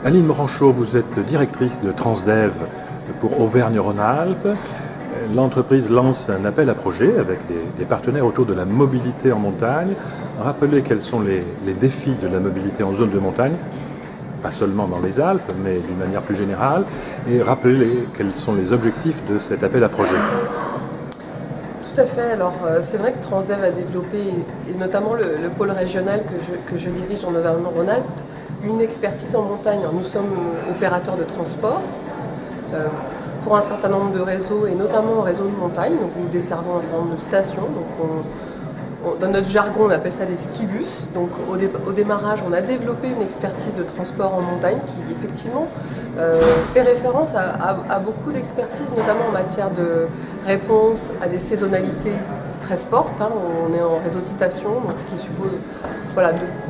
Aline Moranchot, vous êtes directrice de Transdev pour Auvergne-Rhône-Alpes. L'entreprise lance un appel à projet avec des partenaires autour de la mobilité en montagne. Rappelez quels sont les défis de la mobilité en zone de montagne, pas seulement dans les Alpes, mais d'une manière plus générale, et rappelez quels sont les objectifs de cet appel à projet. Tout à fait. Alors, c'est vrai que Transdev a développé, et notamment le pôle régional que je dirige en Auvergne-Rhône-Alpes, une expertise en montagne. Nous sommes opérateurs de transport pour un certain nombre de réseaux, et notamment un réseau de montagne. Donc, nous desservons un certain nombre de stations. Donc, dans notre jargon, on appelle ça des skibus. Donc, au démarrage, on a développé une expertise de transport en montagne qui, effectivement, fait référence à beaucoup d'expertise, notamment en matière de réponse à des saisonnalités très fortes. On est en réseau de stations, donc ce qui suppose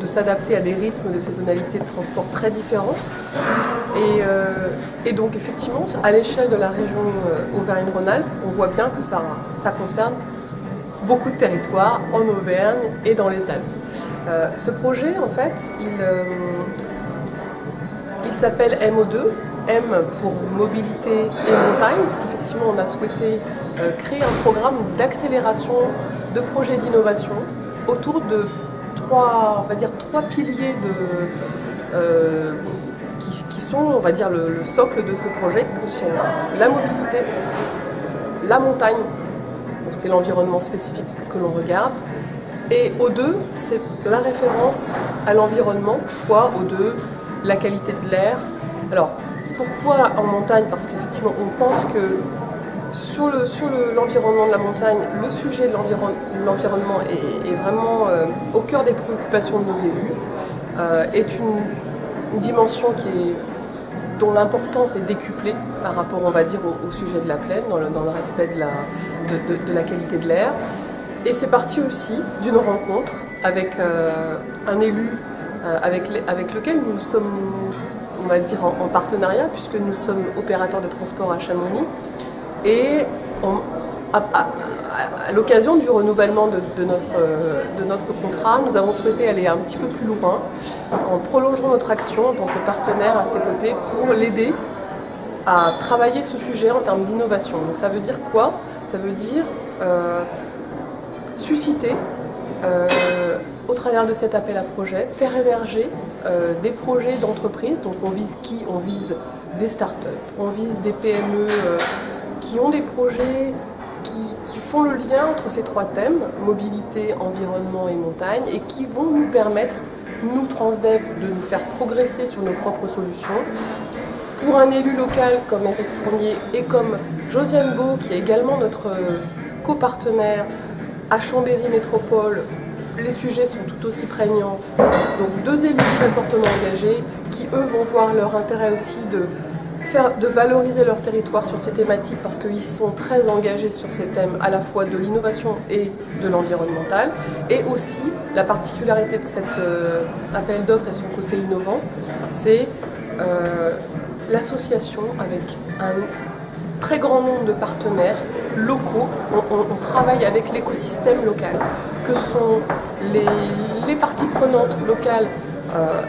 de s'adapter à des rythmes de saisonnalité de transport très différentes. Et donc, effectivement, à l'échelle de la région Auvergne-Rhône-Alpes, on voit bien que ça concerne beaucoup de territoires en Auvergne et dans les Alpes. Ce projet, en fait, il s'appelle MO2, M pour mobilité et montagne, puisqu'effectivement on a souhaité créer un programme d'accélération de projets d'innovation autour de trois piliers qui sont, on va dire, le socle de ce projet, que sont la mobilité, la montagne, c'est l'environnement spécifique que l'on regarde, et O2, c'est la référence à l'environnement. Pourquoi O2? La qualité de l'air. Alors, pourquoi en montagne? Parce qu'effectivement, on pense que sur l'environnement de la montagne, le sujet de l'environnement est vraiment au cœur des préoccupations de nos élus, est une dimension dont l'importance est décuplée par rapport, on va dire, au sujet de la plaine, dans le respect de la qualité de l'air. Et c'est parti aussi d'une rencontre avec un élu avec lequel nous sommes, on va dire, en partenariat, puisque nous sommes opérateurs de transport à Chamonix. Et à l'occasion du renouvellement de notre contrat, nous avons souhaité aller un petit peu plus loin en prolongeant notre action en tant que partenaire à ses côtés pour l'aider à travailler ce sujet en termes d'innovation. Donc ça veut dire quoi? Ça veut dire susciter, au travers de cet appel à projet, faire émerger des projets d'entreprise. Donc on vise qui? On vise des startups, on vise des PME qui ont des projets qui font le lien entre ces trois thèmes, mobilité, environnement et montagne, et qui vont nous permettre, nous Transdev, de nous faire progresser sur nos propres solutions. Pour un élu local comme Éric Fournier et comme Josiane Beau, qui est également notre copartenaire à Chambéry Métropole, les sujets sont tout aussi prégnants. Donc deux élus très fortement engagés qui, eux, vont voir leur intérêt aussi de valoriser leur territoire sur ces thématiques, parce qu'ils sont très engagés sur ces thèmes à la fois de l'innovation et de l'environnemental. Et aussi, la particularité de cet appel d'offres et son côté innovant, c'est l'association avec un très grand nombre de partenaires locaux. On travaille avec l'écosystème local, que sont les parties prenantes locales,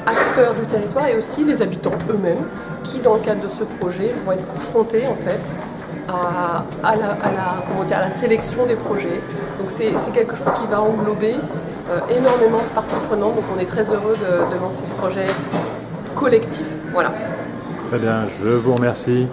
acteurs du territoire, et aussi les habitants eux-mêmes, qui dans le cadre de ce projet vont être confrontés en fait à la sélection des projets. Donc c'est quelque chose qui va englober énormément de parties prenantes. Donc on est très heureux de lancer ce projet collectif. Voilà. Très bien, je vous remercie.